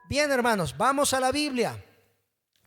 Bien, hermanos, vamos a la Biblia.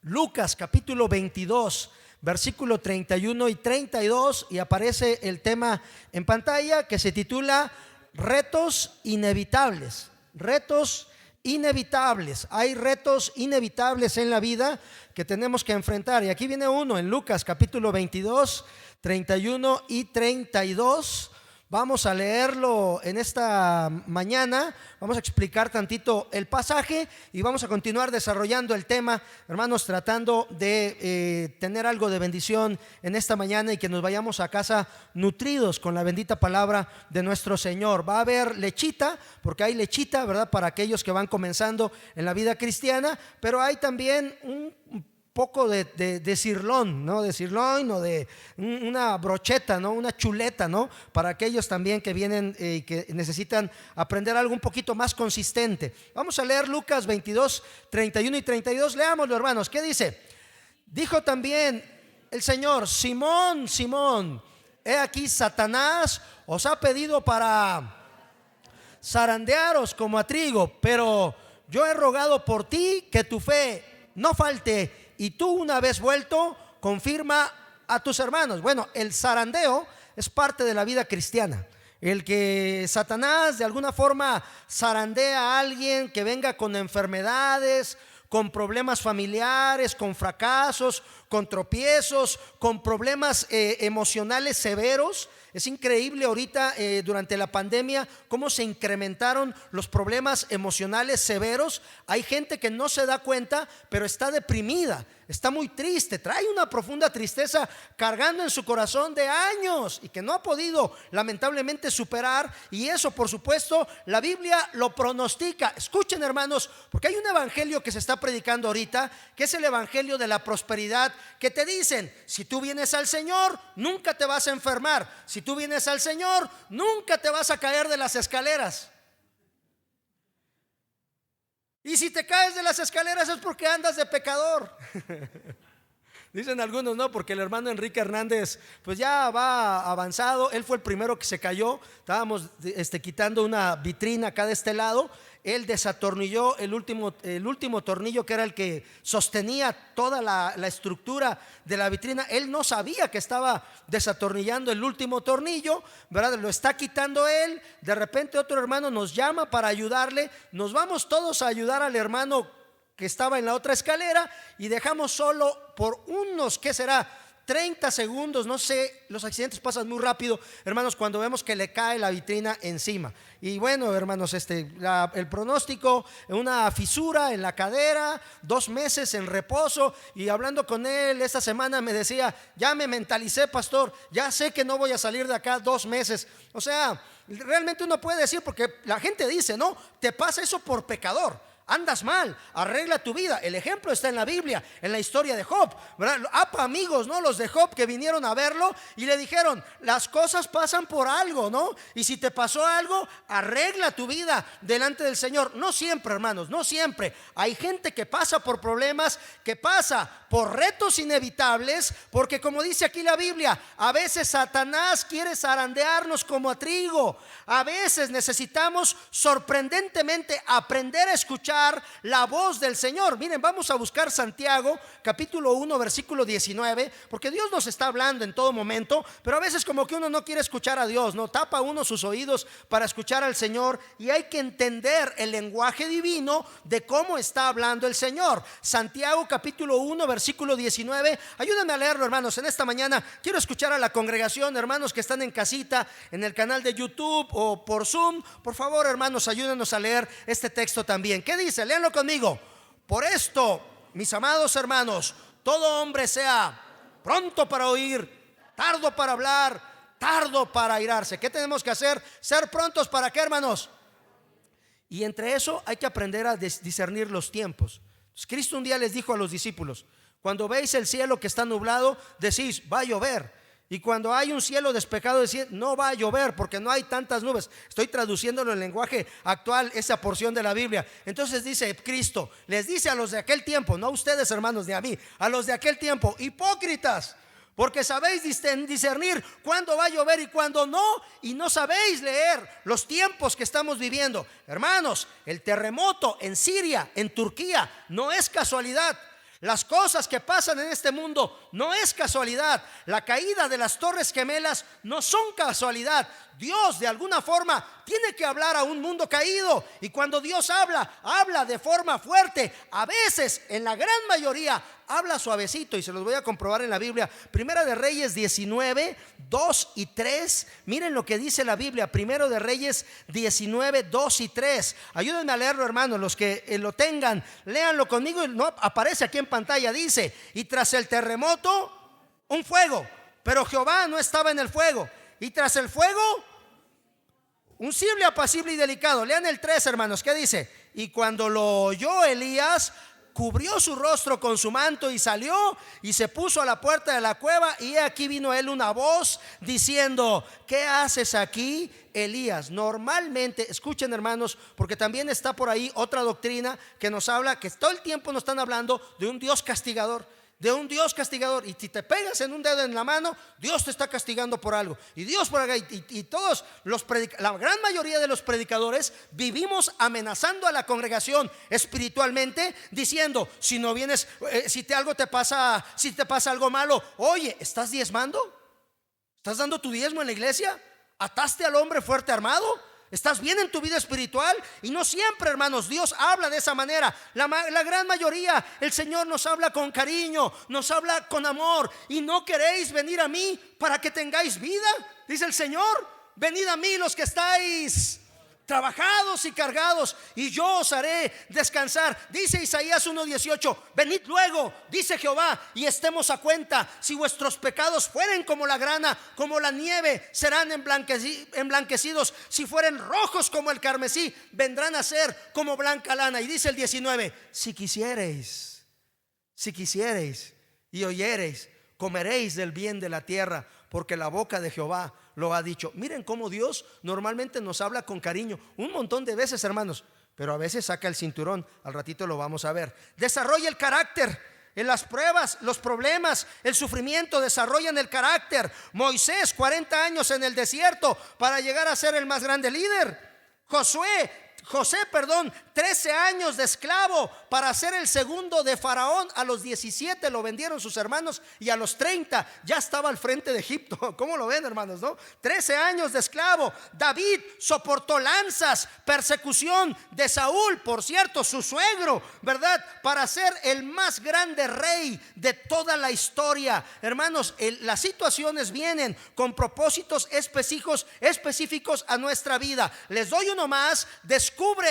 Lucas capítulo 22, versículo 31 y 32, y aparece el tema en pantalla que se titula Retos inevitables. Retos inevitables. Hay retos inevitables en la vida que tenemos que enfrentar. Y aquí viene uno en Lucas capítulo 22, 31 y 32. Vamos a leerlo en esta mañana, vamos a explicar tantito el pasaje y vamos a continuar desarrollando el tema, hermanos, tratando de tener algo de bendición en esta mañana y que nos vayamos a casa nutridos con la bendita palabra de nuestro Señor. Va a haber lechita, porque hay lechita, ¿verdad?, para aquellos que van comenzando en la vida cristiana, pero hay también un poco de sirlón, ¿no? De sirloin o de una brocheta, ¿no? Una chuleta, ¿no? Para aquellos también que vienen y que necesitan aprender algo un poquito más consistente. Vamos a leer Lucas 22, 31 y 32. Leámoslo, hermanos. ¿Qué dice? Dijo también el Señor: Simón, Simón, he aquí Satanás os ha pedido para zarandearos como a trigo, pero yo he rogado por ti que tu fe no falte, y tú, una vez vuelto, confirma a tus hermanos. Bueno, el zarandeo es parte de la vida cristiana. El que Satanás de alguna forma zarandea a alguien que venga con enfermedades, con problemas familiares, con fracasos, con tropiezos, con problemas emocionales severos. Es increíble ahorita durante la pandemia cómo se incrementaron los problemas emocionales severos. Hay gente que no se da cuenta, pero está deprimida, está muy triste, trae una profunda tristeza cargando en su corazón de años y que no ha podido lamentablemente superar. Y eso, por supuesto, la Biblia lo pronostica. Escuchen, hermanos, porque hay un evangelio que se está predicando ahorita, que es el evangelio de la prosperidad, que te dicen: si tú vienes al Señor, nunca te vas a enfermar. Si tú vienes al Señor, nunca te vas a caer de las escaleras. Y si te caes de las escaleras es porque andas de pecador. Dicen algunos, no, porque el hermano Enrique Hernández pues ya va avanzado. Él fue el primero que se cayó. Estábamos quitando una vitrina acá de este lado. Él desatornilló el último tornillo, que era el que sostenía toda la estructura de la vitrina. Él no sabía que estaba desatornillando el último tornillo, ¿verdad? Lo está quitando él. De repente otro hermano nos llama para ayudarle. Nos vamos todos a ayudar al hermano que estaba en la otra escalera y dejamos solo por unos, ¿qué será?, 30 segundos, no sé, los accidentes pasan muy rápido, hermanos, cuando vemos que le cae la vitrina encima. Y bueno, hermanos, el pronóstico: una fisura en la cadera, 2 meses en reposo. Y hablando con él esta semana me decía: ya me mentalicé, pastor, ya sé que no voy a salir de acá 2 meses. O sea, realmente uno puede decir, porque la gente dice, no, te pasa eso por pecador. Andas mal, arregla tu vida. El ejemplo está en la Biblia, en la historia de Job, ¿verdad? Amigos, ¿no? Los de Job que vinieron a verlo y le dijeron: las cosas pasan por algo, ¿no? Y si te pasó algo, arregla tu vida delante del Señor. No siempre, hermanos, no siempre. Hay gente que pasa por problemas, que pasa por retos inevitables, porque como dice aquí la Biblia, a veces Satanás quiere zarandearnos como a trigo. A veces necesitamos sorprendentemente aprender a escuchar la voz del Señor. Miren, vamos a buscar Santiago capítulo 1 versículo 19, porque Dios nos está hablando en todo momento, pero a veces como que uno no quiere escuchar a Dios, no tapa uno sus oídos para escuchar al Señor, y hay que entender el lenguaje divino de cómo está hablando el Señor. Santiago capítulo 1 versículo 19. Ayúdenme a leerlo, hermanos, en esta mañana. Quiero escuchar a la congregación, hermanos que están en casita, en el canal de YouTube o por Zoom. Por favor, hermanos, ayúdenos a leer este texto también. ¿Qué dice? Léanlo conmigo. Por esto, mis amados hermanos, todo hombre sea pronto para oír, tardo para hablar, tardo para airarse. ¿Qué tenemos que hacer? Ser prontos. ¿Para qué, hermanos? Y entre eso hay que aprender a discernir los tiempos. Cristo un día les dijo a los discípulos: cuando veis el cielo que está nublado, decís: va a llover. Y cuando hay un cielo despejado, decís: no va a llover porque no hay tantas nubes. Estoy traduciéndolo en lenguaje actual, esa porción de la Biblia. Entonces dice Cristo, les dice a los de aquel tiempo, no a ustedes, hermanos, ni a mí, a los de aquel tiempo: hipócritas, porque sabéis discernir cuándo va a llover y cuándo no, y no sabéis leer los tiempos que estamos viviendo. Hermanos, el terremoto en Siria, en Turquía, no es casualidad. Las cosas que pasan en este mundo no es casualidad. La caída de las Torres Gemelas no son casualidad. Dios de alguna forma tiene que hablar a un mundo caído, y cuando Dios habla de forma fuerte. A veces, en la gran mayoría, habla suavecito, y se los voy a comprobar en la Biblia. Primera de Reyes 19, 2 y 3. Miren lo que dice la Biblia. Primero de Reyes 19, 2 y 3. Ayúdenme a leerlo, hermanos, los que lo tengan, léanlo conmigo. No aparece aquí en pantalla. Dice: y tras el terremoto, un fuego, pero Jehová no estaba en el fuego. Y tras el fuego, un cible apacible y delicado. Lean el 3, hermanos. ¿Qué dice? Y cuando lo oyó Elías, cubrió su rostro con su manto y salió y se puso a la puerta de la cueva. Y aquí vino a él una voz diciendo: ¿qué haces aquí, Elías? Normalmente, escuchen, hermanos, porque también está por ahí otra doctrina que nos habla, que todo el tiempo nos están hablando de un Dios castigador. De un Dios castigador. Y si te pegas en un dedo en la mano, Dios te está castigando por algo. Y Dios por acá. Y todos la gran mayoría de los predicadores vivimos amenazando a la congregación espiritualmente, diciendo: si no vienes, si te pasa algo malo, oye, ¿estás diezmando? ¿Estás dando tu diezmo en la iglesia? ¿Ataste al hombre fuerte armado? ¿Estás bien en tu vida espiritual? Y no siempre, hermanos, Dios habla de esa manera. La gran mayoría, el Señor nos habla con cariño, nos habla con amor. Y no queréis venir a mí para que tengáis vida, dice el Señor. Venid a mí los que estáis trabajados y cargados, y yo os haré descansar. Dice Isaías 1:18: venid luego, dice Jehová, y estemos a cuenta. Si vuestros pecados fueren como la grana, como la nieve, serán emblanquecidos. Si fueren rojos como el carmesí, vendrán a ser como blanca lana. Y dice el 19: si quisiereis y oyereis, comeréis del bien de la tierra, porque la boca de Jehová lo ha dicho. Miren cómo Dios normalmente nos habla con cariño un montón de veces, hermanos, pero a veces saca el cinturón. Al ratito lo vamos a ver. Desarrolla el carácter. En las pruebas, los problemas, el sufrimiento desarrollan el carácter. Moisés, 40 años en el desierto para llegar a ser el más grande líder. José, 13 años de esclavo para ser el segundo de Faraón. A los 17 lo vendieron sus hermanos, y a los 30 ya estaba al frente de Egipto. ¿Cómo lo ven, hermanos, no? 13 años de esclavo. David soportó lanzas, persecución de Saúl, por cierto, su suegro, ¿verdad? Para ser el más grande rey de toda la historia. Hermanos, las situaciones vienen con propósitos específicos a nuestra vida. Les doy uno más. Descubre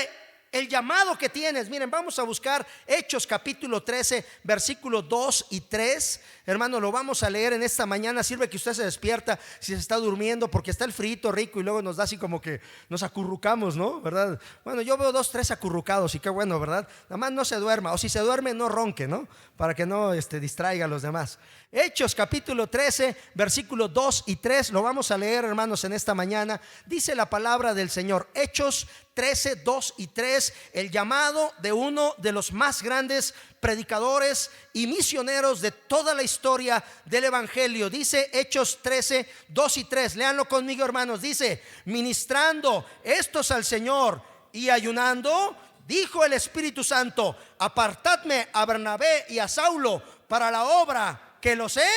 el llamado que tienes. Miren, vamos a buscar Hechos capítulo 13, versículos 2 y 3. Hermano, lo vamos a leer en esta mañana. Sirve que usted se despierta si se está durmiendo, porque está el frito rico y luego nos da así como que nos acurrucamos, ¿no? ¿Verdad? Bueno, yo veo 2, 3 acurrucados, y qué bueno, ¿verdad? Nada más no se duerma, o si se duerme no ronque, ¿no? Para que no distraiga a los demás. Hechos capítulo 13, versículos 2 y 3. Lo vamos a leer, hermanos, en esta mañana. Dice la palabra del Señor. Hechos 13, 2 y 3. El llamado de uno de los más grandes predicadores y misioneros de toda la historia del evangelio. Dice Hechos 13, 2 y 3. Léanlo conmigo, hermanos. Dice: ministrando estos al Señor y ayunando, dijo el Espíritu Santo: apartadme a Bernabé y a Saulo para la obra que los he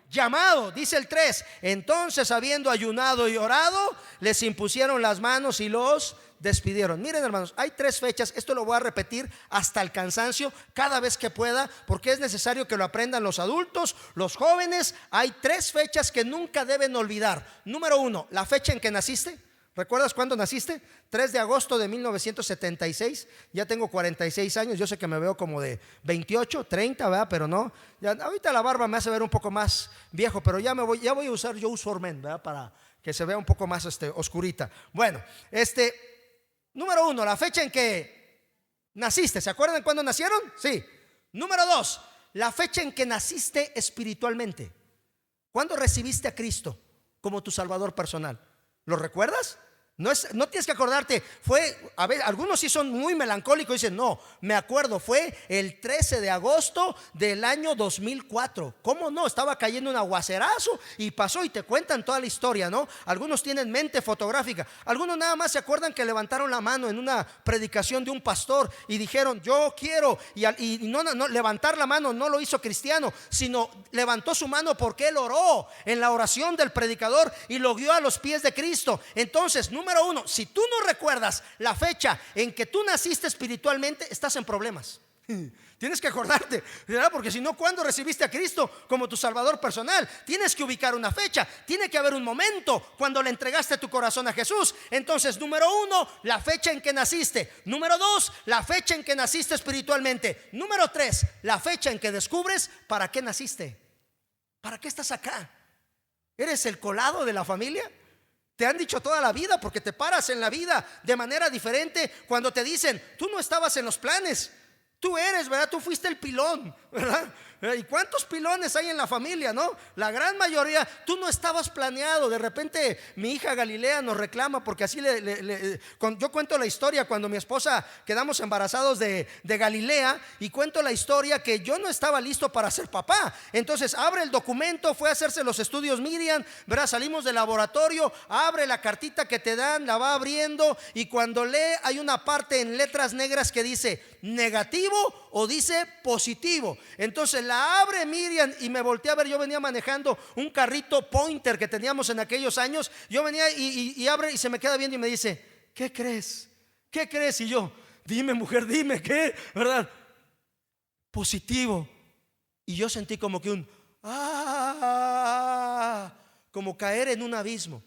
llamado. Dice el 3: entonces, habiendo ayunado y orado, les impusieron las manos y los despidieron. Miren, hermanos, hay 3 fechas. Esto lo voy a repetir hasta el cansancio cada vez que pueda, porque es necesario que lo aprendan los adultos, los jóvenes. Hay 3 fechas que nunca deben olvidar. Número 1, la fecha en que naciste. ¿Recuerdas cuándo naciste? 3 de agosto de 1976. Ya tengo 46 años. Yo sé que me veo como de 28, 30, ¿verdad? Pero no, ya, ahorita la barba me hace ver un poco más viejo, pero ya voy a usar Joe Forman, ¿verdad? Para que se vea un poco más oscurita. Bueno, número 1, la fecha en que naciste. ¿Se acuerdan cuándo nacieron? Sí. Número 2, la fecha en que naciste espiritualmente. ¿Cuándo recibiste a Cristo como tu Salvador personal? ¿Lo recuerdas? No tienes que acordarte. A ver, algunos sí son muy melancólicos y dicen, no, me acuerdo, fue el 13 de agosto del año 2004. ¿Cómo no? Estaba cayendo un aguacerazo y pasó, y te cuentan toda la historia, ¿no? Algunos tienen mente fotográfica. Algunos nada más se acuerdan que levantaron la mano en una predicación de un pastor y dijeron, yo quiero. Y no, levantar la mano no lo hizo cristiano, sino levantó su mano porque él oró en la oración del predicador y lo guió a los pies de Cristo. Entonces, número uno, si tú no recuerdas la fecha en que tú naciste espiritualmente, estás en problemas. Tienes que acordarte, ¿verdad? Porque si no, ¿cuándo recibiste a Cristo como tu Salvador personal? Tienes que ubicar una fecha. Tiene que haber un momento cuando le entregaste tu corazón a Jesús. Entonces, número uno, la fecha en que naciste. Número dos, la fecha en que naciste espiritualmente. Número tres, la fecha en que descubres para qué naciste. ¿Para qué estás acá? ¿Eres el colado de la familia? Te han dicho toda la vida, porque te paras en la vida de manera diferente cuando te dicen, tú no estabas en los planes. Tú eres, ¿verdad? Tú fuiste el pilón, ¿verdad? ¿Y cuántos pilones hay en la familia, no? La gran mayoría, tú no estabas planeado. De repente mi hija Galilea nos reclama porque así yo cuento la historia cuando mi esposa quedamos embarazados de Galilea, y cuento la historia que yo no estaba listo para ser papá. Entonces abre el documento, fue a hacerse los estudios Miriam, ¿verdad? Salimos del laboratorio, abre la cartita que te dan, la va abriendo, y cuando lee hay una parte en letras negras que dice negativo o dice positivo. Entonces la abre Miriam y me volteé a ver. Yo venía manejando un carrito Pointer que teníamos en aquellos años. Yo venía y abre y se me queda viendo y me dice, ¿qué crees? ¿Qué crees? Y yo, dime mujer, dime, ¿qué? ¿Verdad? Positivo. Y yo sentí como que como caer en un abismo.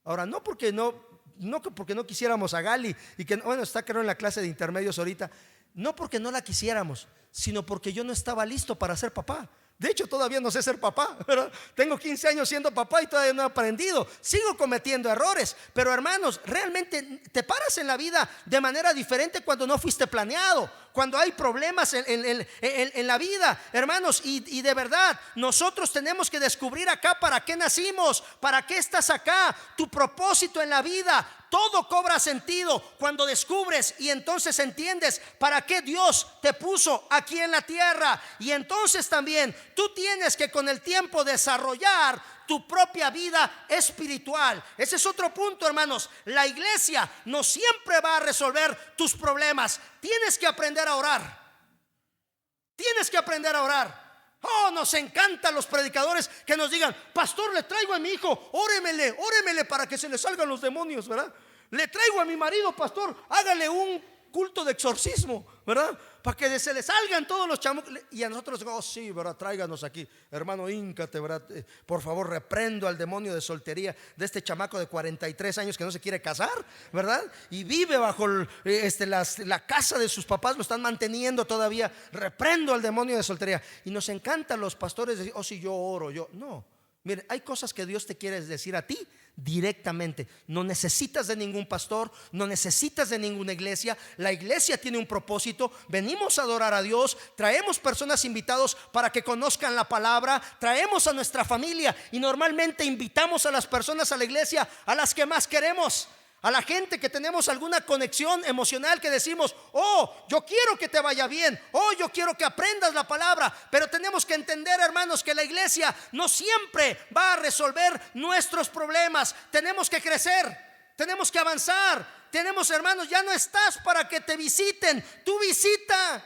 Ahora, no porque no quisiéramos a Gali, y que bueno, está creo en la clase de intermedios ahorita. No porque no la quisiéramos, sino porque yo no estaba listo para ser papá. De hecho, todavía no sé ser papá, ¿verdad? Tengo 15 años siendo papá y todavía no he aprendido. Sigo cometiendo errores. Pero hermanos, realmente te paras en la vida de manera diferente cuando no fuiste planeado, cuando hay problemas en la vida, hermanos. Y de verdad, nosotros tenemos que descubrir acá para qué nacimos, para qué estás acá, tu propósito en la vida. Todo cobra sentido cuando descubres y entonces entiendes para qué Dios te puso aquí en la tierra. Y entonces también tú tienes que con el tiempo desarrollar tu propia vida espiritual. Ese es otro punto, hermanos. La iglesia no siempre va a resolver tus problemas. Tienes que aprender a orar. Tienes que aprender a orar. Oh, nos encantan los predicadores que nos digan, pastor, le traigo a mi hijo, óremele para que se le salgan los demonios, ¿verdad? Le traigo a mi marido, pastor, hágale un culto de exorcismo, ¿verdad? Para que se le salgan todos los chamucos. Y a nosotros, oh sí, ¿verdad? Tráiganos aquí, hermano, híncate, ¿verdad? Por favor, reprendo al demonio de soltería de este chamaco de 43 años que no se quiere casar, ¿verdad? Y vive bajo la casa de sus papás, lo están manteniendo todavía. Reprendo al demonio de soltería. Y nos encantan los pastores decir, oh sí, yo oro, no. Mire, hay cosas que Dios te quiere decir a ti directamente. No necesitas de ningún pastor, no necesitas de ninguna iglesia. La iglesia tiene un propósito. Venimos a adorar a Dios, traemos personas invitados para que conozcan la palabra, traemos a nuestra familia y normalmente invitamos a las personas a la iglesia a las que más queremos. A la gente que tenemos alguna conexión emocional, que decimos, oh, yo quiero que te vaya bien, oh, yo quiero que aprendas la palabra. Pero tenemos que entender, hermanos, que la iglesia no siempre va a resolver nuestros problemas. Tenemos que crecer, tenemos que avanzar. Tenemos, hermanos, ya no estás para que te visiten, tú visita.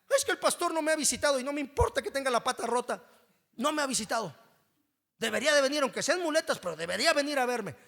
Es que el pastor no me ha visitado y no me importa que tenga la pata rota. No me ha visitado. Debería de venir, aunque sean muletas, pero debería venir a verme.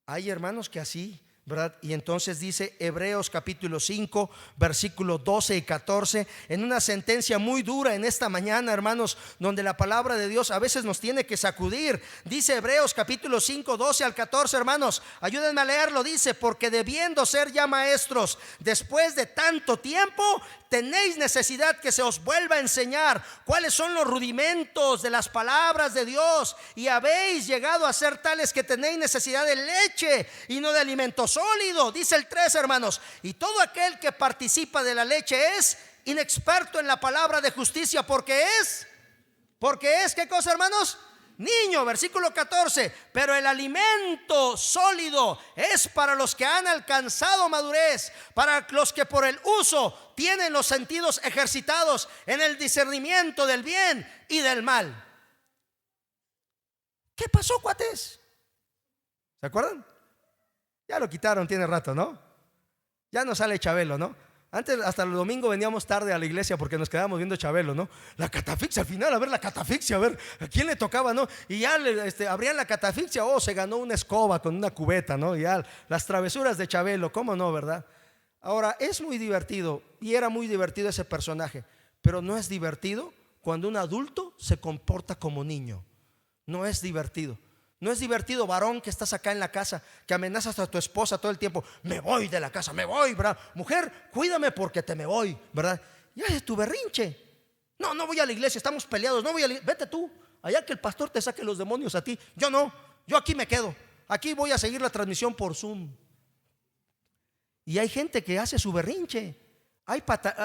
Hay hermanos que así, ¿verdad? Y entonces dice Hebreos capítulo 5 versículos 12 y 14, en una sentencia muy dura en esta mañana, hermanos, donde la palabra de Dios a veces nos tiene que sacudir. Dice Hebreos capítulo 5 12 al 14, hermanos, ayúdenme a leerlo. Dice, porque debiendo ser ya maestros después de tanto tiempo, tenéis necesidad que se os vuelva a enseñar cuáles son los rudimentos de las palabras de Dios, y habéis llegado a ser tales que tenéis necesidad de leche y no de alimento sólido. Dice el 3, hermanos, y todo aquel que participa de la leche es inexperto en la palabra de justicia, porque es ¿qué cosa, hermanos? niño, versículo 14, pero el alimento sólido es para los que han alcanzado madurez, para los que por el uso tienen los sentidos ejercitados en el discernimiento del bien y del mal. ¿Qué pasó, cuates? ¿Se acuerdan? Ya lo quitaron, tiene rato, ¿no? Ya no sale Chabelo, ¿no? Antes hasta el domingo veníamos tarde a la iglesia porque nos quedábamos viendo Chabelo, ¿no? La catafixia al final, a ver la catafixia, a ver a quién le tocaba, ¿no? Y ya abrían la catafixia, se ganó una escoba con una cubeta, ¿no? Y ya las travesuras de Chabelo, ¿cómo no, verdad? Ahora, es muy divertido y era muy divertido ese personaje, pero no es divertido cuando un adulto se comporta como niño. No es divertido. No es divertido, varón, que estás acá en la casa, que amenazas a tu esposa todo el tiempo. Me voy de la casa, me voy, ¿verdad? Mujer, cuídame porque te me voy, ¿verdad? Ya es tu berrinche. No voy a la iglesia, estamos peleados, no voy a la iglesia. Vete tú, allá que el pastor te saque los demonios a ti. Yo no, yo aquí me quedo. Aquí voy a seguir la transmisión por Zoom. Y hay gente que hace su berrinche.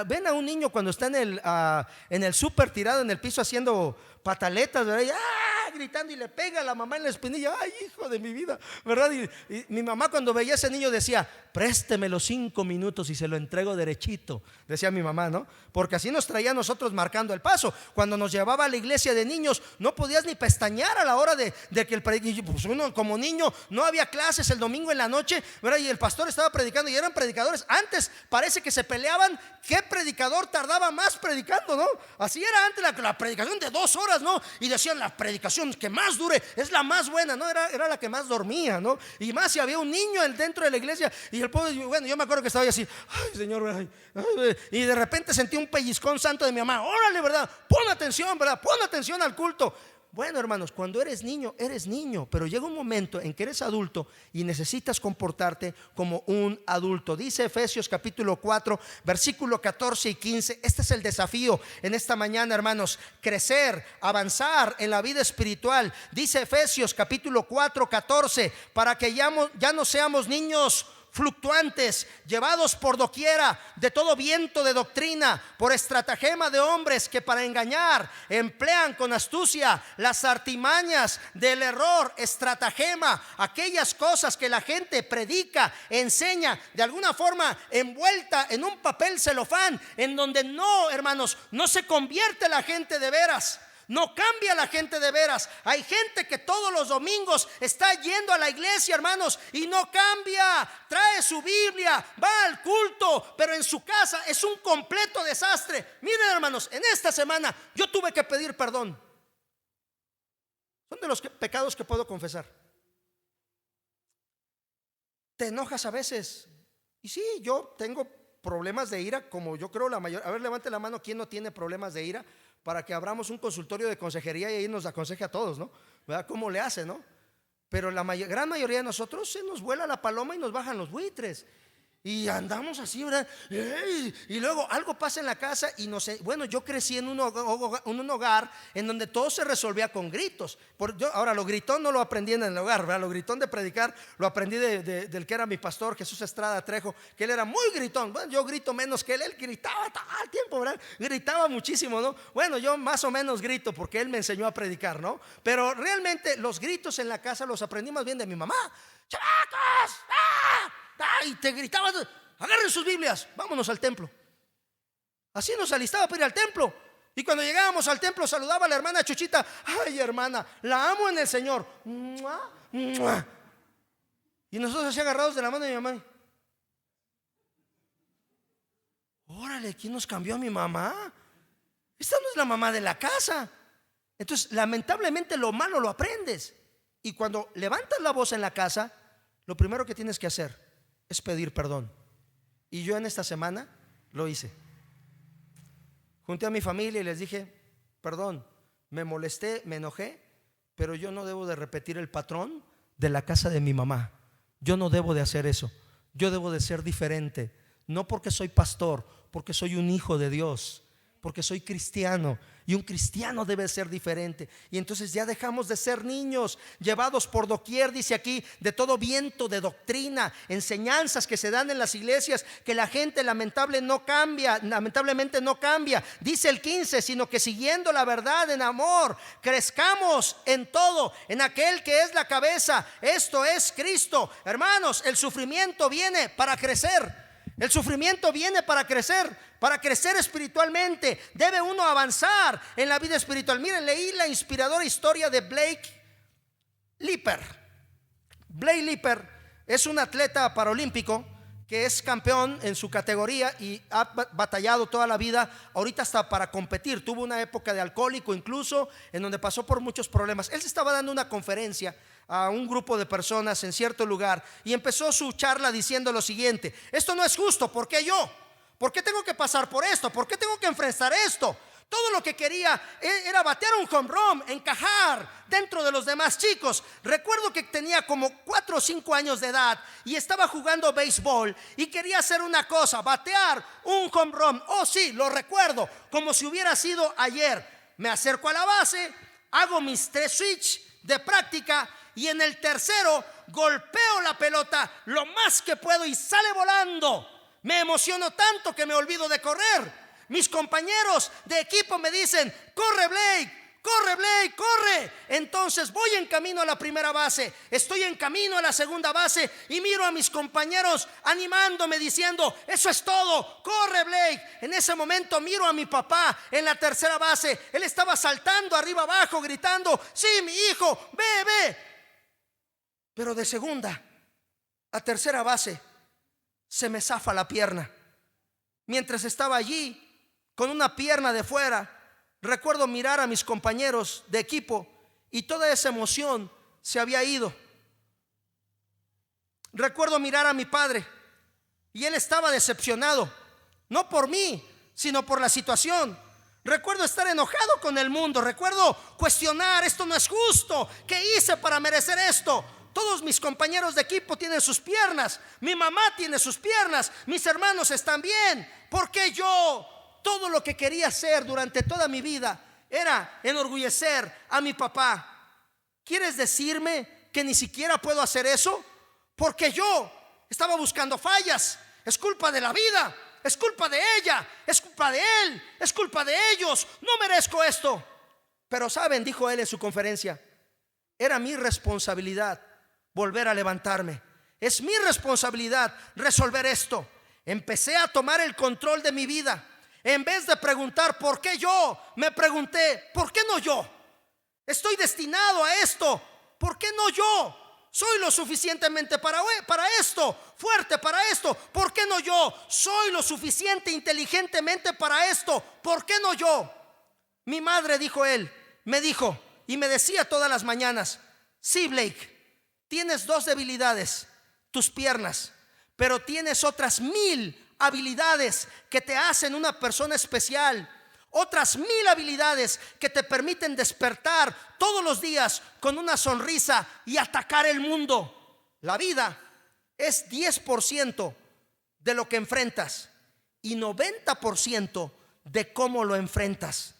Ven a un niño cuando está en el súper tirado en el piso haciendo pataletas, ¿verdad? Y, gritando, y le pega a la mamá en la espinilla. Ay, hijo de mi vida, ¿verdad? Y mi mamá, cuando veía a ese niño, decía: présteme los 5 minutos y se lo entrego derechito, decía mi mamá, ¿no? Porque así nos traía a nosotros marcando el paso. Cuando nos llevaba a la iglesia de niños, no podías ni pestañear a la hora de que el predicador, pues uno como niño, no había clases el domingo en la noche, ¿verdad? Y el pastor estaba predicando y eran predicadores. Antes parece que se peleaban qué predicador tardaba más predicando, ¿no? Así era antes la predicación de 2 horas, ¿no? Y decían: la predicación que más dure es la más buena, ¿no? Era la que más dormía, ¿no? Y más si había un niño dentro de la iglesia. Y el pobre, bueno, yo me acuerdo que estaba ahí así: ay, Señor, y de repente sentí un pellizcón santo de mi mamá. Órale, ¿verdad? Pon atención, ¿verdad? Pon atención al culto. Bueno, hermanos, cuando eres niño, pero llega un momento en que eres adulto y necesitas comportarte como un adulto. Dice Efesios capítulo 4, versículo 14 y 15. Este es el desafío en esta mañana, hermanos: crecer, avanzar en la vida espiritual. Dice Efesios capítulo 4, 14, para que ya no seamos niños fluctuantes, llevados por doquiera de todo viento de doctrina, por estratagema de hombres que para engañar emplean con astucia las artimañas del error. Estratagema, aquellas cosas que la gente predica, enseña, de alguna forma envuelta en un papel celofán, en donde no, hermanos, no se convierte la gente de veras. No cambia la gente de veras. Hay gente que todos los domingos está yendo a la iglesia, hermanos, y no cambia. Trae su Biblia, va al culto, pero en su casa es un completo desastre. Miren, hermanos, en esta semana yo tuve que pedir perdón. Son de los pecados que puedo confesar. Te enojas a veces. Y sí, yo tengo problemas de ira, como yo creo la mayoría. A ver, levante la mano, ¿quién no tiene problemas de ira? Para que abramos un consultorio de consejería y ahí nos aconseje a todos, ¿no? ¿Verdad? ¿Cómo le hace, no? Pero la gran mayoría de nosotros se nos vuela la paloma y nos bajan los buitres. Y andamos así, ¿verdad? Y luego algo pasa en la casa y no sé. Bueno, yo crecí en un hogar en donde todo se resolvía con gritos. Ahora, lo gritón no lo aprendí en el hogar, ¿verdad? Lo gritón de predicar lo aprendí del que era mi pastor, Jesús Estrada Trejo, que él era muy gritón. Bueno, yo grito menos que él gritaba todo el tiempo, ¿verdad? Gritaba muchísimo, ¿no? Bueno, yo más o menos grito porque él me enseñó a predicar, ¿no? Pero realmente los gritos en la casa los aprendí más bien de mi mamá. ¡Chavacos! ¡Ah! Y te gritaban: agarren sus Biblias, vámonos al templo. Así nos alistaba para ir al templo. Y cuando llegábamos al templo saludaba a la hermana Chuchita: ay, hermana, la amo en el Señor. ¡Mua! ¡Mua! Y nosotros así agarrados de la mano de mi mamá. Órale, ¿quién nos cambió a mi mamá? Esta no es la mamá de la casa. Entonces, lamentablemente, lo malo lo aprendes. Y cuando levantas la voz en la casa, lo primero que tienes que hacer es pedir perdón. Y yo en esta semana lo hice. Junté a mi familia y les dije: perdón, me molesté, me enojé, pero yo no debo de repetir el patrón de la casa de mi mamá. Yo no debo de hacer eso. Yo debo de ser diferente. No porque soy pastor, porque soy un hijo de Dios. Porque soy cristiano y un cristiano debe ser diferente. Y entonces ya dejamos de ser niños llevados por doquier, dice aquí, de todo viento de doctrina, enseñanzas que se dan en las iglesias que la gente lamentablemente no cambia. Dice el 15, sino que siguiendo la verdad en amor, crezcamos en todo, en aquel que es la cabeza, esto es Cristo. Hermanos, el sufrimiento viene para crecer. El sufrimiento viene para crecer espiritualmente. Debe uno avanzar en la vida espiritual. Miren, leí la inspiradora historia de Blake Lippert. Blake Lippert es un atleta paralímpico que es campeón en su categoría y ha batallado toda la vida, ahorita hasta para competir. Tuvo una época de alcohólico incluso, en donde pasó por muchos problemas. Él se estaba dando una conferencia a un grupo de personas en cierto lugar y empezó su charla diciendo lo siguiente: esto no es justo, ¿por qué yo? ¿Por qué tengo que pasar por esto? ¿Por qué tengo que enfrentar esto? Todo lo que quería era batear un home run, encajar dentro de los demás chicos. Recuerdo que tenía como 4 o 5 años de edad y estaba jugando béisbol y quería hacer una cosa, batear un home run. Oh sí, lo recuerdo como si hubiera sido ayer. Me acerco a la base, hago mis 3 switch de práctica y en el tercero golpeo la pelota lo más que puedo y sale volando. Me emociono tanto que me olvido de correr. Mis compañeros de equipo me dicen: corre Blake, corre Blake, corre. Entonces voy en camino a la primera base, estoy en camino a la segunda base y miro a mis compañeros animándome diciendo: eso es todo, corre Blake. En ese momento miro a mi papá en la tercera base. Él estaba saltando arriba abajo gritando: sí, mi hijo, ve. Pero de segunda a tercera base se me zafa la pierna. Mientras estaba allí con una pierna de fuera, recuerdo mirar a mis compañeros de equipo y toda esa emoción se había ido. Recuerdo mirar a mi padre y él estaba decepcionado, no por mí, sino por la situación. Recuerdo estar enojado con el mundo, recuerdo cuestionar: esto no es justo, ¿qué hice para merecer esto? Todos mis compañeros de equipo tienen sus piernas, mi mamá tiene sus piernas, mis hermanos están bien. ¿Por qué yo? Todo lo que quería hacer durante toda mi vida era enorgullecer a mi papá. ¿Quieres decirme que ni siquiera puedo hacer eso? Porque yo estaba buscando fallas. Es culpa de la vida, es culpa de ella, es culpa de él, es culpa de ellos. No merezco esto. Pero saben, dijo él en su conferencia, era mi responsabilidad volver a levantarme. Es mi responsabilidad resolver esto. Empecé a tomar el control de mi vida. En vez de preguntar ¿por qué yo?, me pregunté ¿por qué no yo? Estoy destinado a esto, ¿por qué no yo? Soy lo suficientemente para esto, fuerte para esto, ¿por qué no yo? Soy lo suficiente inteligentemente para esto, ¿por qué no yo? Mi madre, dijo él, me dijo y me decía todas las mañanas: sí, Blake, tienes 2 debilidades, tus piernas, pero tienes otras 1000 habilidades que te hacen una persona especial. Otras 1000 habilidades que te permiten despertar todos los días con una sonrisa y atacar el mundo. La vida es 10% de lo que enfrentas y 90% de cómo lo enfrentas.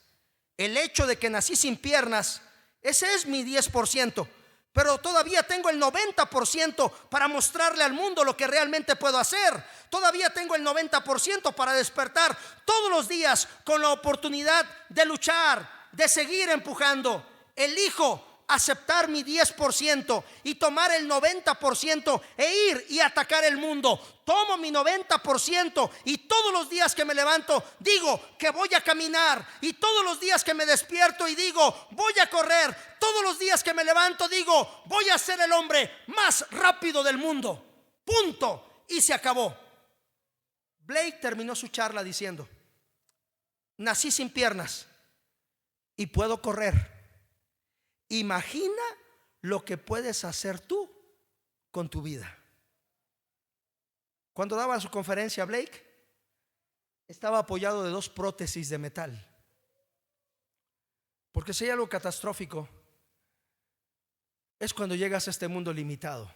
El hecho de que nací sin piernas, ese es mi 10%. Pero todavía tengo el 90% para mostrarle al mundo lo que realmente puedo hacer. Todavía tengo el 90% para despertar todos los días con la oportunidad de luchar, de seguir empujando. Elijo aceptar mi 10% y tomar el 90% e ir y atacar el mundo. Tomo mi 90% y todos los días que me levanto digo que voy a caminar, y todos los días que me despierto y digo voy a correr, todos los días que me levanto digo voy a ser el hombre más rápido del mundo. Punto. Y se acabó. Blake terminó su charla diciendo: nací sin piernas y puedo correr. Imagina lo que puedes hacer tú con tu vida. Cuando daba su conferencia, Blake estaba apoyado de 2 prótesis de metal, porque si hay algo catastrófico es cuando llegas a este mundo limitado.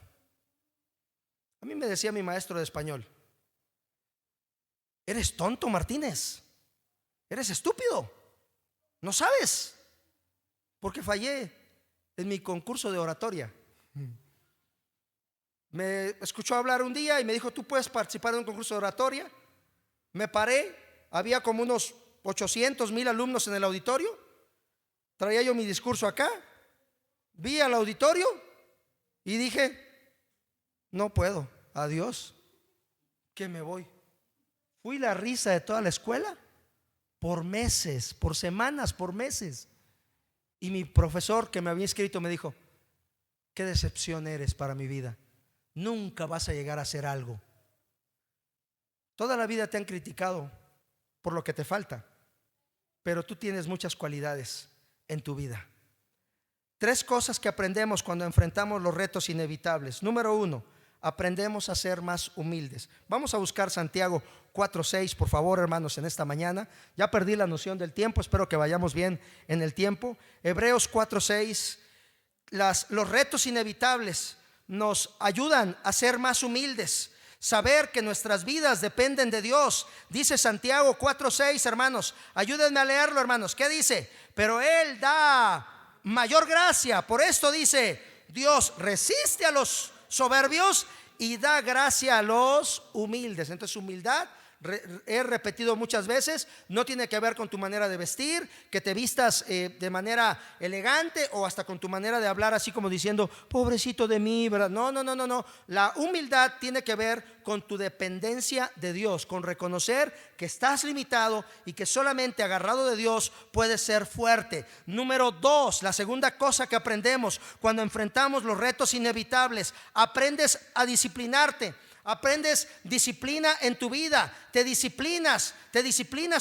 A mí me decía mi maestro de español: ¿eres tonto, Martínez? Eres estúpido, no sabes, porque fallé en mi concurso de oratoria. Me escuchó hablar un día y me dijo: tú puedes participar en un concurso de oratoria. Me paré, había como unos 800,000 alumnos en el auditorio. Traía yo mi discurso acá, vi al auditorio y dije: no puedo, adiós, que me voy. Fui la risa de toda la escuela por meses, por semanas, por meses. Y mi profesor que me había inscrito me dijo: qué decepción eres para mi vida, nunca vas a llegar a hacer algo. Toda la vida te han criticado por lo que te falta, pero tú tienes muchas cualidades en tu vida. 3 cosas que aprendemos cuando enfrentamos los retos inevitables. Número 1, aprendemos a ser más humildes. Vamos a buscar Santiago 4:6, por favor, hermanos, en esta mañana. Ya perdí la noción del tiempo, espero que vayamos bien en el tiempo. Hebreos 4:6. Los retos inevitables nos ayudan a ser más humildes, saber que nuestras vidas dependen de Dios. Dice Santiago 4:6, hermanos, ayúdenme a leerlo, hermanos. ¿Qué dice? Pero Él da mayor gracia. Por esto dice: Dios resiste a los soberbios y da gracia a los humildes. Entonces, humildad, he repetido muchas veces, no tiene que ver con tu manera de vestir, que te vistas de manera elegante, o hasta con tu manera de hablar, así como diciendo: pobrecito de mí, ¿verdad? No. La humildad tiene que ver con tu dependencia de Dios, con reconocer que estás limitado y que solamente agarrado de Dios puedes ser fuerte. Número 2, la segunda cosa que aprendemos cuando enfrentamos los retos inevitables: aprendes a disciplinarte. Aprendes disciplina en tu vida, te disciplinas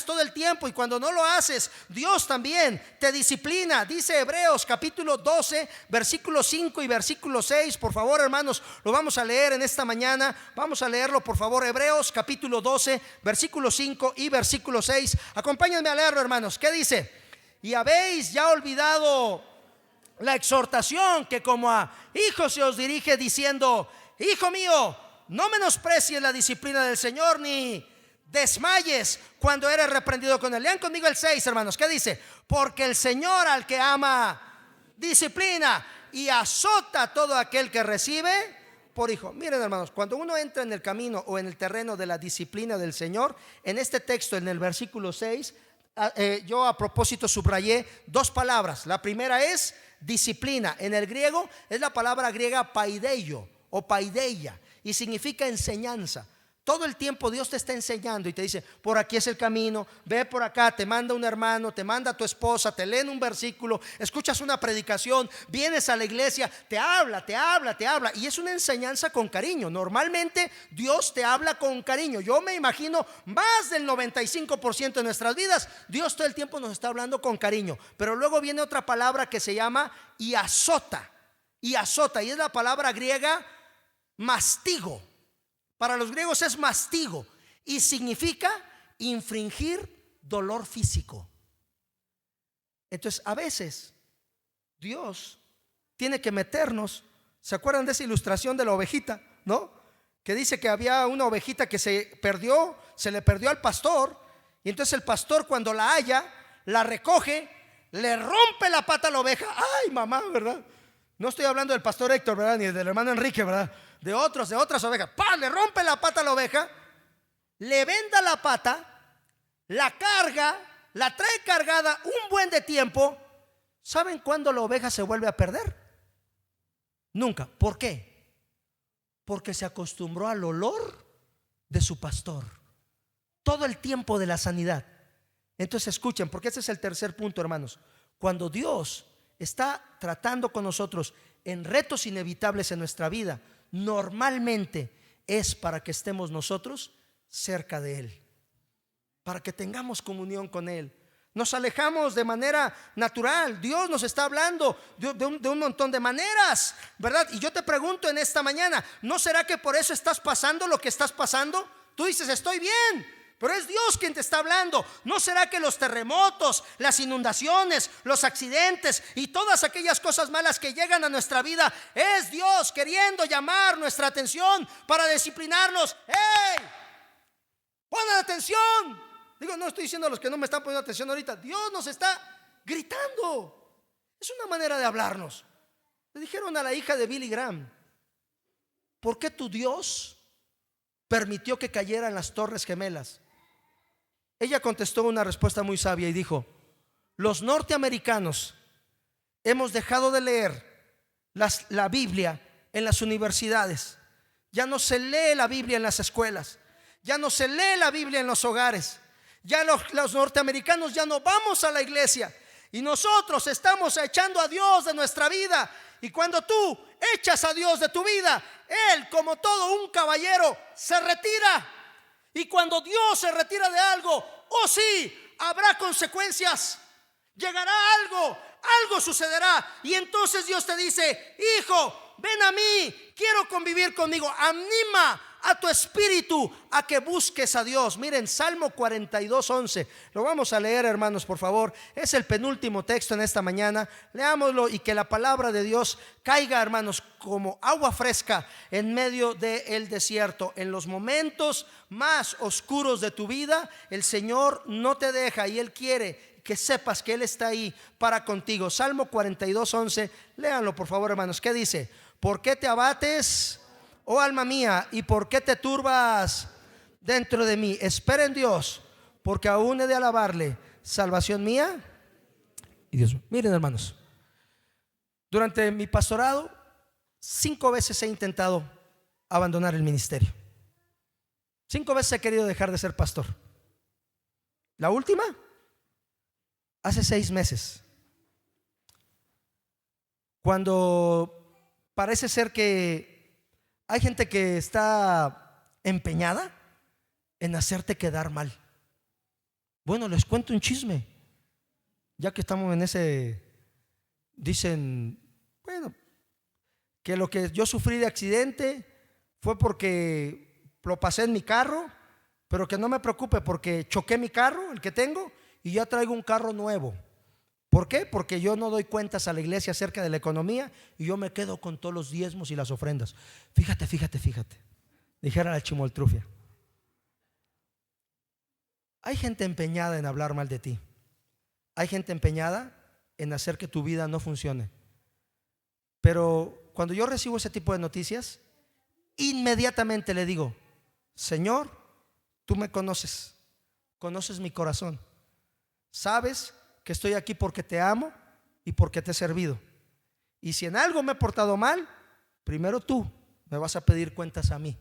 todo el tiempo, y cuando no lo haces, Dios también te disciplina. Dice Hebreos capítulo 12, versículo 5 y versículo 6. Por favor, hermanos, lo vamos a leer en esta mañana. Vamos a leerlo, por favor. Hebreos capítulo 12, versículo 5 y versículo 6. Acompáñenme a leerlo, hermanos. ¿Qué dice? Y habéis ya olvidado la exhortación que como a hijos se os dirige, diciendo: hijo mío, no menosprecies la disciplina del Señor, ni desmayes cuando eres reprendido con él. Lean conmigo el 6, hermanos. ¿Qué dice? Porque el Señor al que ama disciplina y azota a todo aquel que recibe por hijo. Miren, hermanos, cuando uno entra en el camino o en el terreno de la disciplina del Señor, en este texto, en el versículo 6, yo a propósito subrayé 2 palabras. La primera es disciplina. En el griego es la palabra griega paideio o paideia, y significa enseñanza. Todo el tiempo Dios te está enseñando y te dice: por aquí es el camino, ve por acá. Te manda un hermano, te manda a tu esposa, te leen un versículo, escuchas una predicación, vienes a la iglesia, te habla, y es una enseñanza con cariño. Normalmente Dios te habla con cariño. Yo me imagino más del 95% de nuestras vidas, Dios todo el tiempo nos está hablando con cariño. Pero luego viene otra palabra que se llama y azota, y es la palabra griega mastigo. Para los griegos es mastigo y significa infringir dolor físico. Entonces, a veces Dios tiene que meternos. ¿Se acuerdan de esa ilustración de la ovejita, no? Que dice que había una ovejita que se le perdió al pastor, y entonces el pastor, cuando la halla, la recoge, le rompe la pata a la oveja. Ay, mamá, ¿verdad? No estoy hablando del pastor Héctor, ¿verdad? Ni del hermano Enrique, ¿verdad? De otras ovejas. ¡Pah! Le rompe la pata a la oveja, le venda la pata, la carga, la trae cargada un buen de tiempo. ¿Saben cuándo la oveja se vuelve a perder? Nunca. ¿Por qué? Porque se acostumbró al olor de su pastor todo el tiempo de la sanidad. Entonces escuchen, porque ese es el tercer punto, hermanos. Cuando Dios está tratando con nosotros en retos inevitables en nuestra vida, normalmente es para que estemos nosotros cerca de Él, para que tengamos comunión con Él. Nos alejamos de manera natural. Dios nos está hablando de un montón de maneras, ¿verdad? Y yo te pregunto en esta mañana, ¿no será que por eso estás pasando lo que estás pasando? Tú dices: estoy bien, pero es Dios quien te está hablando. ¿No será que los terremotos, las inundaciones, los accidentes y todas aquellas cosas malas que llegan a nuestra vida es Dios queriendo llamar nuestra atención para disciplinarnos? ¡Hey! ¡Pongan atención! Digo, no estoy diciendo a los que no me están poniendo atención ahorita, Dios nos está gritando. Es una manera de hablarnos. Le dijeron a la hija de Billy Graham: ¿por qué tu Dios permitió que cayeran las Torres Gemelas? Ella contestó una respuesta muy sabia y dijo: los norteamericanos hemos dejado de leer la Biblia en las universidades. Ya no se lee la Biblia en las escuelas. Ya no se lee la Biblia en los hogares. Ya los norteamericanos ya no vamos a la iglesia. Y nosotros estamos echando a Dios de nuestra vida. Y cuando tú echas a Dios de tu vida, Él, como todo un caballero, se retira. Y cuando Dios se retira de algo, oh sí, habrá consecuencias. Llegará algo sucederá. Y entonces Dios te dice: hijo, ven a mí, quiero convivir conmigo. Anima a tu espíritu a que busques a Dios. Miren, Salmo 42:11. Lo vamos a leer, hermanos, por favor. Es el penúltimo texto en esta mañana. Leámoslo y que la palabra de Dios caiga, hermanos, como agua fresca en medio del desierto. En los momentos más oscuros de tu vida, el Señor no te deja y Él quiere que sepas que Él está ahí para contigo. Salmo 42:11. Léanlo, por favor, hermanos. ¿Qué dice? ¿Por qué te abates, oh alma mía, y por qué te turbas dentro de mí? Espera en Dios, porque aún he de alabarle, salvación mía y Dios. Miren, hermanos, durante mi pastorado 5 veces he intentado abandonar el ministerio. 5 veces he querido dejar de ser pastor. La última, hace 6 meses, cuando parece ser que hay gente que está empeñada en hacerte quedar mal. Bueno, les cuento un chisme, ya que estamos en ese. Dicen, bueno, que lo que yo sufrí de accidente fue porque lo pasé en mi carro, pero que no me preocupe porque choqué mi carro, el que tengo, y ya traigo un carro nuevo. ¿Por qué? Porque yo no doy cuentas a la iglesia acerca de la economía y yo me quedo con todos los diezmos y las ofrendas. Fíjate, dijera la chimoltrufia. Hay gente empeñada en hablar mal de ti. Hay gente empeñada en hacer que tu vida no funcione. Pero cuando yo recibo ese tipo de noticias, inmediatamente le digo: Señor, tú me conoces, conoces mi corazón, sabes que estoy aquí porque te amo y porque te he servido. Y si en algo me he portado mal, primero tú me vas a pedir cuentas a mí.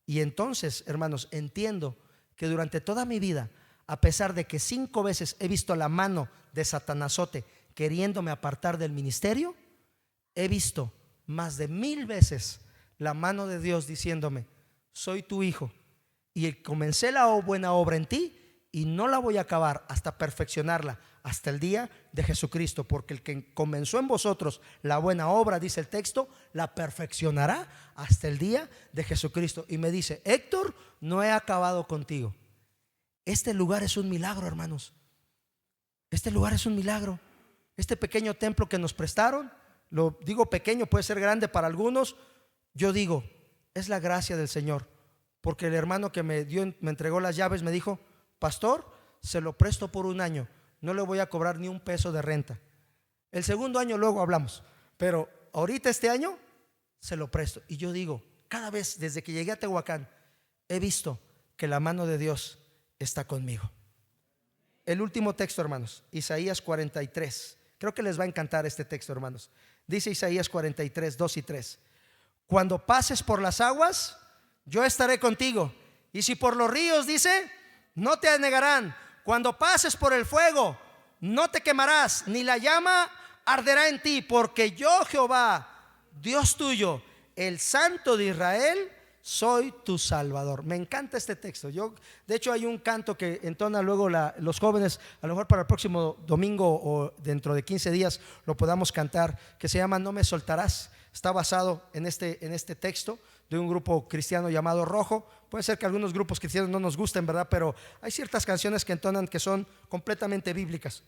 Y entonces, hermanos, entiendo que durante toda mi vida, a pesar de que 5 veces he visto la mano de Satanasote queriéndome apartar del ministerio, he visto más de 1000 veces la mano de Dios diciéndome: soy tu hijo y comencé la buena obra en ti y no la voy a acabar hasta perfeccionarla hasta el día de Jesucristo, porque el que comenzó en vosotros la buena obra, dice el texto, la perfeccionará hasta el día de Jesucristo. Y me dice: Héctor, no he acabado contigo. Este lugar es un milagro, hermanos. Este lugar es un milagro. Este pequeño templo que nos prestaron, lo digo pequeño, puede ser grande para algunos, yo digo, es la gracia del Señor, porque el hermano que me entregó las llaves me dijo: pastor, se lo presto por 1 año, no le voy a cobrar ni un peso de renta. El segundo año luego hablamos, pero ahorita este año se lo presto. Y yo digo, cada vez desde que llegué a Tehuacán he visto que la mano de Dios está conmigo. El último texto, hermanos, Isaías 43. Creo que les va a encantar este texto, hermanos. Dice Isaías 43, 2 y 3: cuando pases por las aguas, yo estaré contigo, y si por los ríos, dice, no te anegarán. Cuando pases por el fuego, no te quemarás, ni la llama arderá en ti, porque yo, Jehová, Dios tuyo, el Santo de Israel, soy tu Salvador. Me encanta este texto. De hecho, hay un canto que entona luego los jóvenes, a lo mejor para el próximo domingo o dentro de 15 días lo podamos cantar, que se llama No me soltarás. Está basado en este texto de un grupo cristiano llamado Rojo. Puede ser que algunos grupos cristianos no nos gusten, ¿verdad? Pero hay ciertas canciones que entonan que son completamente bíblicas.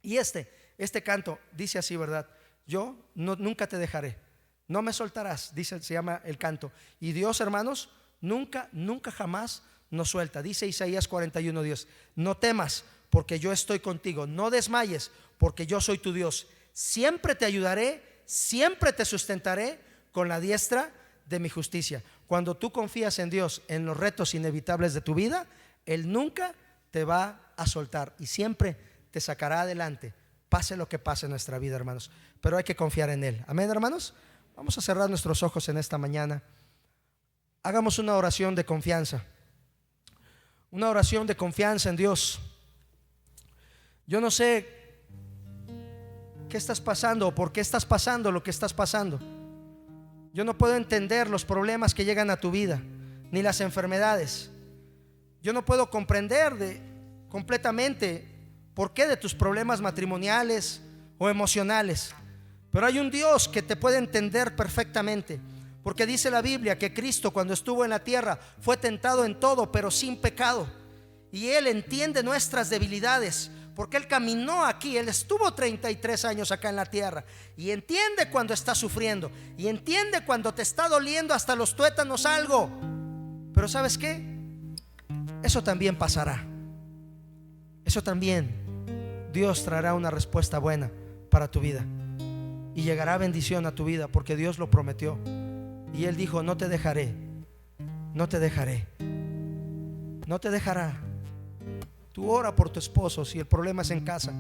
Y este canto dice así, ¿verdad? Yo nunca te dejaré, no me soltarás, se llama el canto. Y Dios, hermanos, nunca jamás nos suelta. Dice Isaías 41:10: no temas, porque yo estoy contigo. No desmayes, porque yo soy tu Dios. Siempre te ayudaré, siempre te sustentaré con la diestra de mi justicia. Cuando tú confías en Dios en los retos inevitables de tu vida, Él nunca te va a soltar y siempre te sacará adelante, pase lo que pase en nuestra vida, hermanos. Pero hay que confiar en Él. Amén, hermanos. Vamos a cerrar nuestros ojos en esta mañana. Hagamos una oración de confianza. Una oración de confianza en Dios. Yo no sé qué estás pasando o por qué estás pasando lo que estás pasando. Yo no puedo entender los problemas que llegan a tu vida, ni las enfermedades. Yo no puedo comprender completamente por qué de tus problemas matrimoniales o emocionales. Pero hay un Dios que te puede entender perfectamente, porque dice la Biblia que Cristo, cuando estuvo en la tierra, fue tentado en todo, pero sin pecado. Y Él entiende nuestras debilidades, porque Él caminó aquí. Él estuvo 33 años acá en la tierra y entiende cuando estás sufriendo, y entiende cuando te está doliendo hasta los tuétanos algo. Pero ¿sabes qué? Eso también pasará. Eso también Dios traerá una respuesta buena para tu vida, y llegará bendición a tu vida, porque Dios lo prometió. Y Él dijo: no te dejaré, no te dejaré, no te dejará. Tú ora por tu esposo si el problema es en casa.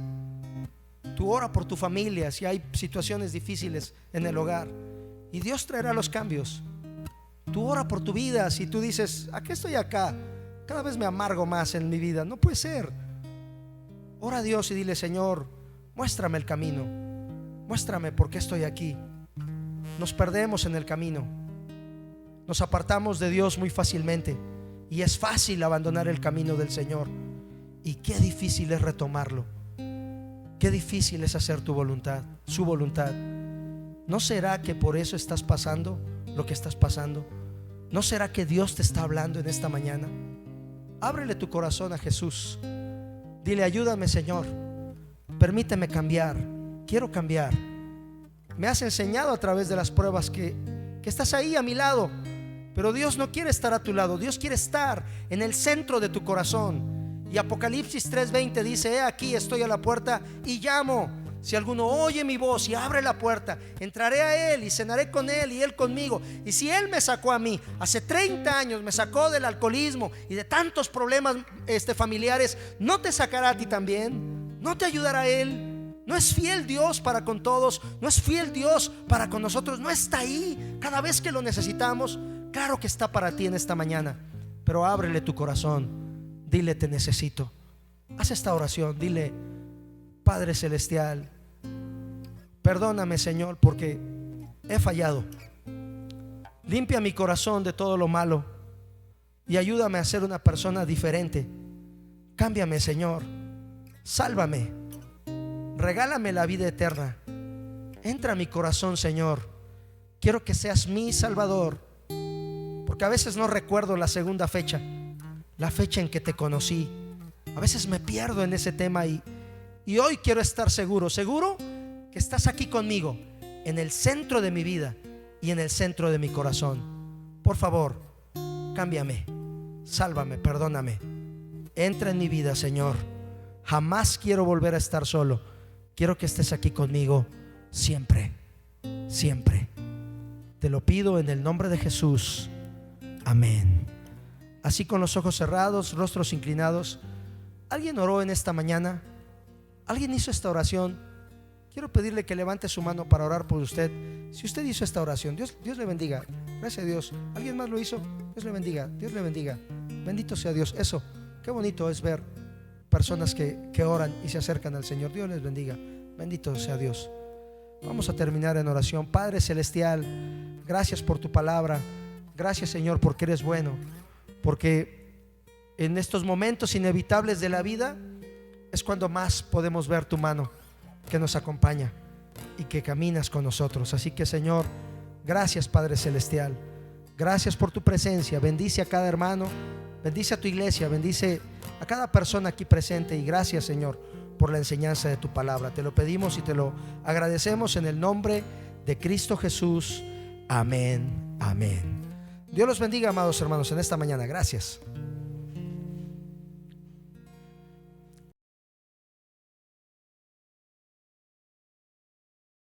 Tú ora por tu familia si hay situaciones difíciles en el hogar, y Dios traerá los cambios. Tú ora por tu vida si tú dices: ¿a qué estoy acá? Cada vez me amargo más en mi vida. No puede ser. Ora a Dios y dile: Señor, muéstrame el camino, muéstrame por qué estoy aquí. Nos perdemos en el camino, nos apartamos de Dios muy fácilmente, y es fácil abandonar el camino del Señor. Y qué difícil es retomarlo. Qué difícil es hacer tu voluntad, su voluntad. ¿No será que por eso estás pasando lo que estás pasando? ¿No será que Dios te está hablando en esta mañana? Ábrele tu corazón a Jesús. Dile: ayúdame, Señor, permíteme cambiar. Quiero cambiar. Me has enseñado a través de las pruebas que estás ahí a mi lado, pero Dios no quiere estar a tu lado. Dios quiere estar en el centro de tu corazón. Y Apocalipsis 3:20 dice: he aquí, estoy a la puerta y llamo. Si alguno oye mi voz y abre la puerta, entraré a Él y cenaré con Él y Él conmigo. Y si Él me sacó a mí hace 30 años, me sacó del alcoholismo y de tantos problemas familiares, ¿no te sacará a ti también? ¿No te ayudará Él? ¿No es fiel Dios para con todos? ¿No es fiel Dios para con nosotros? ¿No está ahí cada vez que lo necesitamos? Claro que está para ti en esta mañana. Pero ábrele tu corazón. Dile: te necesito. Haz esta oración. Dile: Padre Celestial, perdóname, Señor, porque he fallado. Limpia mi corazón de todo lo malo y ayúdame a ser una persona diferente. Cámbiame, Señor. Sálvame. Regálame la vida eterna. Entra a mi corazón, Señor. Quiero que seas mi Salvador, porque a veces no recuerdo la segunda fecha, la fecha en que te conocí. A veces me pierdo en ese tema, y hoy quiero estar seguro que estás aquí conmigo, en el centro de mi vida y en el centro de mi corazón. Por favor, cámbiame, sálvame, perdóname. Entra en mi vida, Señor. Jamás quiero volver a estar solo. Quiero que estés aquí conmigo siempre, siempre. Te lo pido en el nombre de Jesús. Amén. Así, con los ojos cerrados, rostros inclinados. ¿Alguien oró en esta mañana? ¿Alguien hizo esta oración? Quiero pedirle que levante su mano para orar por usted. Si usted hizo esta oración, Dios le bendiga. Gracias a Dios. ¿Alguien más lo hizo? Dios le bendiga. Dios le bendiga. Bendito sea Dios. Eso, qué bonito es ver personas que oran y se acercan al Señor. Dios les bendiga. Bendito sea Dios. Vamos a terminar en oración. Padre Celestial, gracias por tu palabra. Gracias, Señor, porque eres bueno. Porque en estos momentos inevitables de la vida es cuando más podemos ver tu mano que nos acompaña y que caminas con nosotros. Así que, Señor, gracias, Padre Celestial. Gracias por tu presencia. Bendice a cada hermano, bendice a tu iglesia, bendice a cada persona aquí presente. Y gracias, Señor, por la enseñanza de tu palabra. Te lo pedimos y te lo agradecemos en el nombre de Cristo Jesús. Amén, amén. Dios los bendiga, amados hermanos, en esta mañana. Gracias.